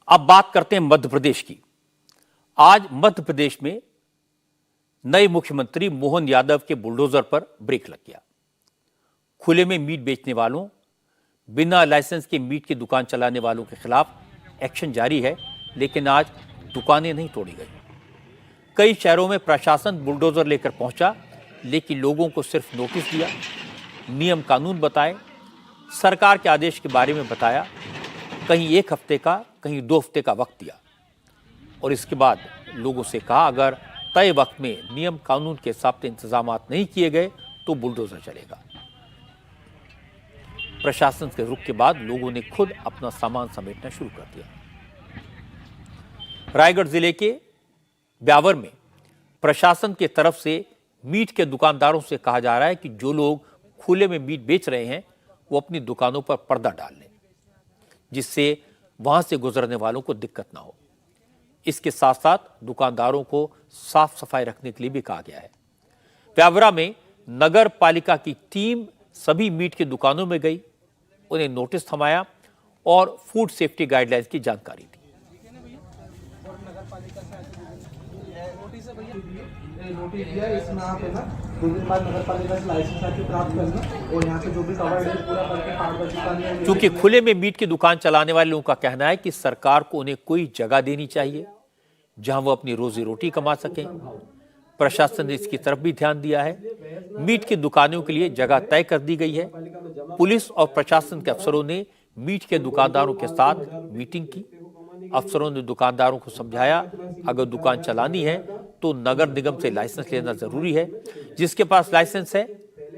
अब बात करते हैं मध्य प्रदेश की। आज मध्य प्रदेश में नए मुख्यमंत्री मोहन यादव के बुलडोजर पर ब्रेक लग गया। खुले में मीट बेचने वालों, बिना लाइसेंस के मीट की दुकान चलाने वालों के खिलाफ एक्शन जारी है, लेकिन आज दुकानें नहीं तोड़ी गई। कई शहरों में प्रशासन बुलडोजर लेकर पहुंचा, लेकिन लोगों को सिर्फ नोटिस दिया, नियम कानून बताए, सरकार के आदेश के बारे में बताया, कहीं 1 हफ्ते का, कहीं 2 हफ्ते का वक्त दिया और इसके बाद लोगों से कहा अगर तय वक्त में नियम कानून के हिसाब से इंतजाम नहीं किए गए तो बुलडोजर चलेगा। प्रशासन के रुख के बाद लोगों ने खुद अपना सामान समेटना शुरू कर दिया। रायगढ़ जिले के ब्यावर में प्रशासन की तरफ से मीट के दुकानदारों से कहा जा रहा है कि जो लोग खुले में मीट बेच रहे हैं वो अपनी दुकानों पर पर्दा डाल लें, जिससे वहां से गुजरने वालों को दिक्कत ना हो। इसके साथ साथ दुकानदारों को साफ सफाई रखने के लिए भी कहा गया है। ब्यावरा में नगर पालिका की टीम सभी मीट की दुकानों में गई, उन्हें नोटिस थमाया और फूड सेफ्टी गाइडलाइंस की जानकारी दी। नोटिस दिया, इसमें आप है ना 2 दिन बाद नगर पालिका से लाइसेंस आके प्राप्त करना और यहाँ पे जो भी कवर्ड है पूरा करके पारदर्शिता। क्योंकि खुले में मीट की दुकान चलाने वाले लोगों का कहना है कि सरकार को उन्हें कोई जगह देनी चाहिए जहां वो अपनी रोजी रोटी कमा सकें। प्रशासन ने इसकी तरफ भी ध्यान दिया है। मीट की दुकानों के लिए जगह तय कर दी गई है। पुलिस और प्रशासन के अफसरों ने मीट के दुकानदारों के साथ मीटिंग की। अफसरों ने दुकानदारों को समझाया अगर दुकान चलानी है तो नगर निगम से लाइसेंस लेना जरूरी है। जिसके पास लाइसेंस है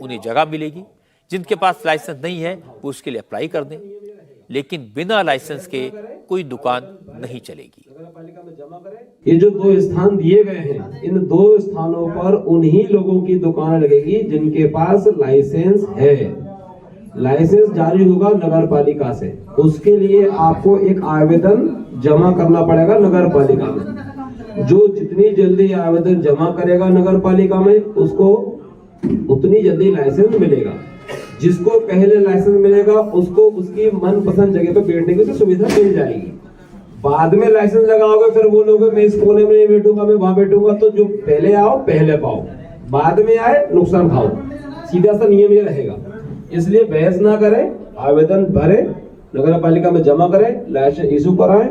उन्हें जगह मिलेगी, जिनके पास लाइसेंस नहीं है वो उसके लिए अप्लाई कर दें, लेकिन बिना लाइसेंस के कोई दुकान नहीं चलेगी। ये जो 2 स्थान दिए गए हैं, इन 2 स्थानों पर उन्हीं लोगों की दुकान लगेगी जिनके पास लाइसेंस है। लाइसेंस जारी होगा नगर पालिका से, उसके लिए आपको एक आवेदन जमा करना पड़ेगा नगर पालिका में। जो जितनी जल्दी आवेदन जमा करेगा नगर पालिका में, उसको उतनी जल्दी लाइसेंस मिलेगा। जिसको पहले लाइसेंस मिलेगा उसको उसकी मनपसंद जगह पर बैठने की सुविधा मिल जाएगी। बाद में लाइसेंस लगाओगे फिर बोलोगे मैं इस कोने में नहीं बैठूंगा, मैं वहां बैठूंगा, तो जो पहले आओ पहले पाओ, बाद में आए नुकसान खाओ। सीधा सा नियम ये रहेगा। इसलिए बहस ना करें, आवेदन भरें, नगर पालिका में जमा करें, लाइसेंस इशू कराएं।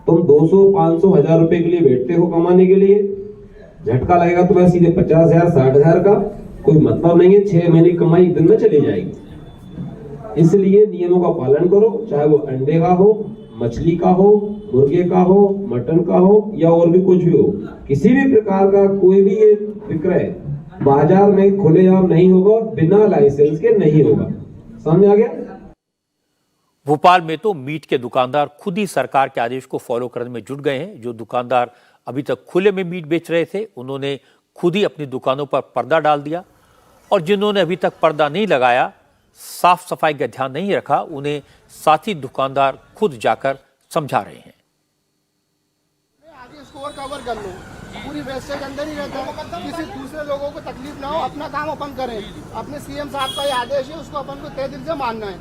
तुम 200, 500, 1000 रुपए के लिए बैठते हो कमाने के लिए, झटका लगेगा तुम्हें सीधे 50,000, 60,000 का, कोई मतलब नहीं है। 6 महीने की कमाई 1 दिन में चली जाएगी। इसलिए नियमों का पालन करो, चाहे वो अंडे का हो, मछली का हो, मुर्गे का हो, मटन का हो या और भी कुछ भी हो। किसी भी प्रकार का कोई भी ये विक्रय बाजार में खुलेआम नहीं होगा, बिना लाइसेंस के नहीं होगा। समझ आ गया? भोपाल में तो मीट के दुकानदार खुद ही सरकार के आदेश को फॉलो करने में जुट गए हैं। जो दुकानदार अभी तक खुले में मीट बेच रहे थे, उन्होंने खुद ही अपनी दुकानों पर पर्दा डाल दिया और जिन्होंने अभी तक पर्दा नहीं लगाया, साफ सफाई का ध्यान नहीं रखा, उन्हें साथी दुकानदार खुद जाकर समझा रहे हैं। आगे इसको और कवर कर लो, पूरी वेस्टेज अंदर ही रहता है, किसी दूसरे लोगों को तकलीफ ना हो, अपना काम अपन करें। अपने सीएम साहब का ये आदेश है, उसको अपन को तय दिल से मानना है।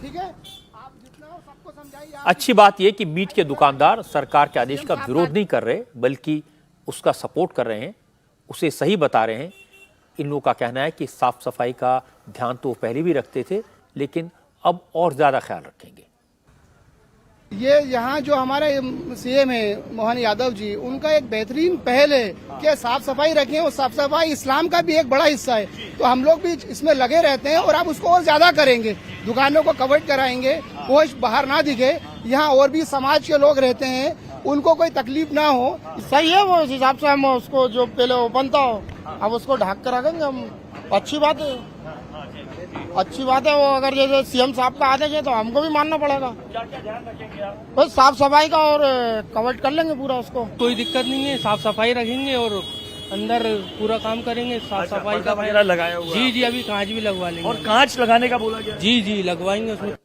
ठीक है, आप जितना हो सबको समझाइए। अच्छी बात यह कि मीट के दुकानदार सरकार के आदेश का विरोध नहीं कर रहे, बल्कि उसका सपोर्ट कर रहे हैं, उसे सही बता रहे हैं। इन लोगों का कहना है कि साफ सफाई का ध्यान तो पहले भी रखते थे, लेकिन अब और ज्यादा ख्याल रखेंगे। ये यहाँ जो हमारे सीएम है मोहन यादव जी, उनका एक बेहतरीन पहल है कि साफ सफाई रखें, और साफ सफाई इस्लाम का भी एक बड़ा हिस्सा है। तो हम लोग भी इसमें लगे रहते हैं और अब उसको और ज्यादा करेंगे। दुकानों को कवर कराएंगे, कोई बाहर ना दिखे, यहाँ और भी समाज के लोग रहते हैं, उनको कोई तकलीफ ना हो। सही है, वो इस हिसाब से हम उसको जो पहले ओपन था अब उसको ढक कर रखेंगे हम। अच्छी बात है, अच्छी बात है। वो अगर जैसे सीएम साहब का आदेश है तो हमको भी मानना पड़ेगा। बस साफ सफाई का और कवर कर लेंगे पूरा उसको। कोई दिक्कत नहीं है, साफ सफाई रखेंगे और अंदर पूरा काम करेंगे। साफ सफाई का वगैरह लगाया हुआ? जी, अभी कांच भी लगवा लेंगे। और कांच लगाने का बोला गया? जी लगवाएंगे उसमें।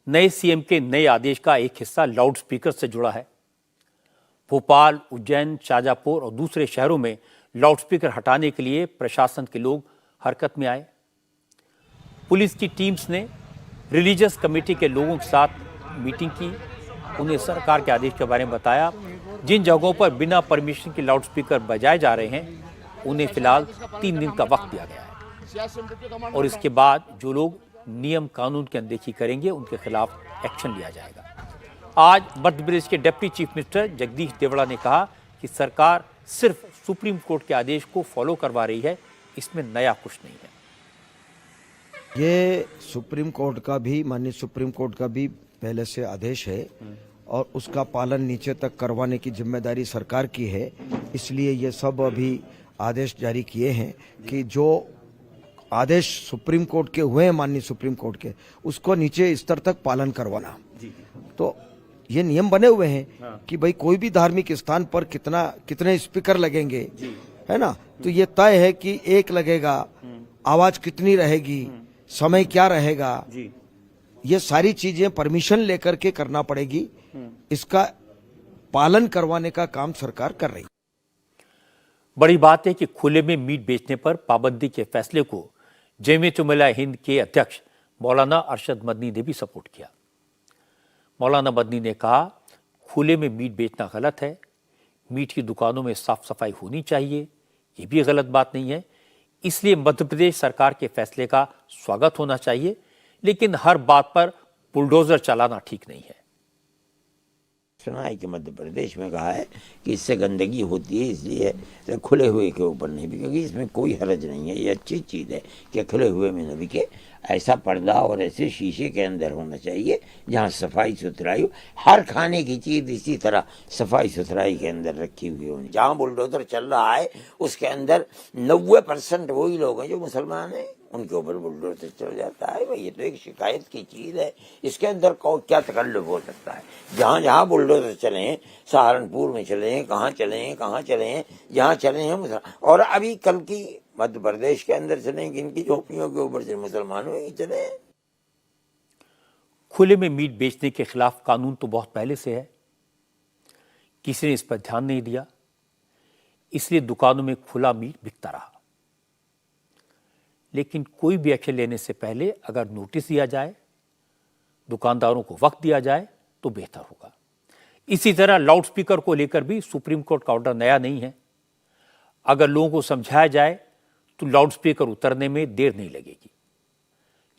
नए सीएम के नए आदेश का एक हिस्सा लाउड स्पीकर से जुड़ा है। भोपाल, उज्जैन, शाजापुर और दूसरे शहरों में लाउडस्पीकर हटाने के लिए प्रशासन के लोग हरकत में आए। पुलिस की टीम्स ने रिलीजियस कमेटी के लोगों के साथ मीटिंग की उन्हें सरकार के आदेश के बारे में बताया। जिन जगहों पर बिना परमिशन के लाउडस्पीकर बजाए जा रहे हैं उन्हें फिलहाल 3 दिन का वक्त दिया गया है और इसके बाद जो लोग नियम कानून की अनदेखी करेंगे उनके खिलाफ एक्शन लिया जाएगा। आज मध्य प्रदेश के deputy chief minister Jagdish Devda ने कहा कि सरकार सिर्फ सुप्रीम कोर्ट के आदेश को फॉलो करवा रही है, इसमें नया कुछ नहीं है। ये सुप्रीम कोर्ट का भी, माननीय सुप्रीम कोर्ट का भी पहले से आदेश है और उसका पालन नीचे तक करवाने की जिम्मेदारी सरकार की है। इसलिए ये सब अभी आदेश जारी किए हैं कि जो आदेश सुप्रीम कोर्ट के हुए हैं, माननीय सुप्रीम कोर्ट के, उसको नीचे स्तर तक पालन करवाना। तो ये नियम बने हुए हैं कि भाई कोई भी धार्मिक स्थान पर कितने स्पीकर लगेंगे, है ना, तो ये तय है कि एक लगेगा, आवाज कितनी रहेगी, समय क्या रहेगा, ये सारी चीजें परमिशन लेकर के करना पड़ेगी। इसका पालन करवाने का काम सरकार कर रही है। बड़ी बात है कि खुले में मीट बेचने पर पाबंदी के फैसले को जमीयत उलमा हिंद के अध्यक्ष मौलाना अरशद मदनी ने भी सपोर्ट किया। मौलाना मदनी ने कहा, खुले में मीट बेचना गलत है, मीट की दुकानों में साफ सफाई होनी चाहिए, ये भी गलत बात नहीं है। इसलिए मध्य प्रदेश सरकार के फैसले का स्वागत होना चाहिए, लेकिन हर बात पर बुलडोजर चलाना ठीक नहीं है। सुना है कि मध्य प्रदेश में कहा है कि इससे गंदगी होती है, इसलिए खुले हुए के ऊपर नहीं बिकेगी। इसमें कोई हरज नहीं है, ये अच्छी चीज़ है कि खुले हुए में न बिके। ऐसा पर्दा और ऐसे शीशे के अंदर होना चाहिए जहाँ सफाई सुथराई हो। हर खाने की चीज़ इसी तरह सफाई सुथराई के अंदर रखी हुई होनी। जहाँ बुलडोजर चल रहा है उसके अंदर 90% वही लोग हैं जो मुसलमान हैं, उनके ऊपर बुलडोजर चल जाता है। भाई ये तो एक शिकायत की चीज़ है, इसके अंदर क्या तकल्लुफ हो सकता है। जहाँ जहाँ बुलडोजर चले हैं, सहारनपुर में चले हैं, कहाँ चले हैं, जहाँ चले हैं। और अभी कल की मध्य प्रदेश के अंदर चले, इनकी झोपड़ियों के ऊपर से मुसलमानों ही चले। खुले में मीट बेचने के खिलाफ कानून तो बहुत पहले से है, किसी ने इस पर ध्यान नहीं दिया, इसलिए दुकानों में खुला मीट बिकता रहा। लेकिन कोई भी एक्शन लेने से पहले अगर नोटिस दिया जाए, दुकानदारों को वक्त दिया जाए तो बेहतर होगा। इसी तरह लाउडस्पीकर को लेकर भी सुप्रीम कोर्ट का ऑर्डर नया नहीं है। अगर लोगों को समझाया जाए तो लाउडस्पीकर उतरने में देर नहीं लगेगी।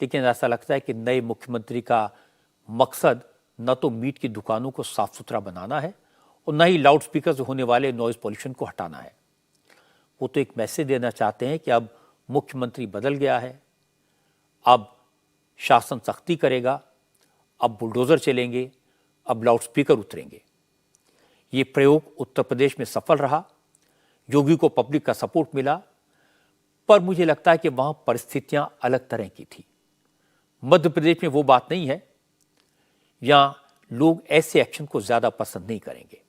लेकिन ऐसा लगता है कि नए मुख्यमंत्री का मकसद न तो मीट की दुकानों को साफ सुथरा बनाना है और न ही लाउडस्पीकर से होने वाले नॉइज पॉल्यूशन को हटाना है। वो तो एक मैसेज देना चाहते हैं कि अब मुख्यमंत्री बदल गया है, अब शासन सख्ती करेगा, अब बुलडोजर चलेंगे, अब लाउडस्पीकर उतरेंगे। ये प्रयोग उत्तर प्रदेश में सफल रहा, योगी को पब्लिक का सपोर्ट मिला, पर मुझे लगता है कि वहां परिस्थितियां अलग तरह की थी। मध्य प्रदेश में वो बात नहीं है, यहां लोग ऐसे एक्शन को ज्यादा पसंद नहीं करेंगे।